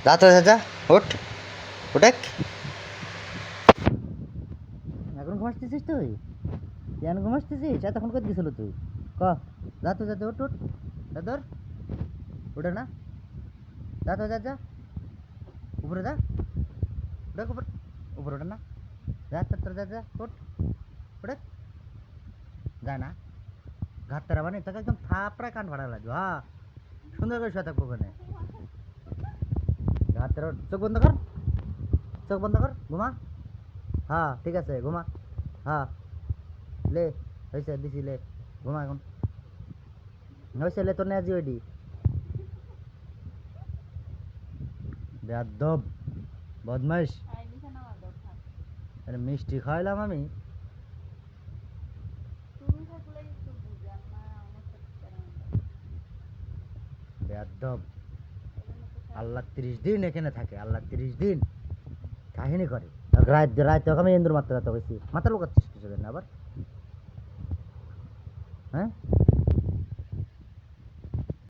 যা তো যা, ওঠ, ওঠেক। এখন ঘুমাসতেছিস তুই? এখন ঘুমাসতেছিস? এতক্ষণ করে দিছিল তুই? ক, যা তো, যা তো, ওঠ, ওঠ, যা তোর, ওঠে না? যা তো, যা যা, উপরে যা, ওঠেক উপর, উপরে ওঠে না? যা তোর, যা যা, ওঠ, ওঠেক, যায় না? ঘাট তারা বানি তোকে একদম থাপড়ায় কান ফাটা লাগবে। হ্যাঁ, সুন্দর করে শুয়ে থাকবো ওখানে। ঘাট তারা, চোখ বন্ধ কর, চোখ বন্ধ কর, ঘুমা। হ্যাঁ ঠিক আছে, ঘুমা। হ্যাঁ, লে, হয়েছে দিছি, লে, ঘুমা এখন। হয়েছে, লে, তোর নেজি ওইডি। বেয়াদব, বদমাইশ। আরে মিষ্টি খাইলাম আমি। বেয়াদব। আল্লাহ 30 দিন এখানে থাকে, আল্লাহ 30 দিন কাহিনী করে। রাত রাত আমি ইন্দুর মারতে রাত গেছি, মাথা লুকাচ্ছিস কিছু না আবার? হ্যাঁ,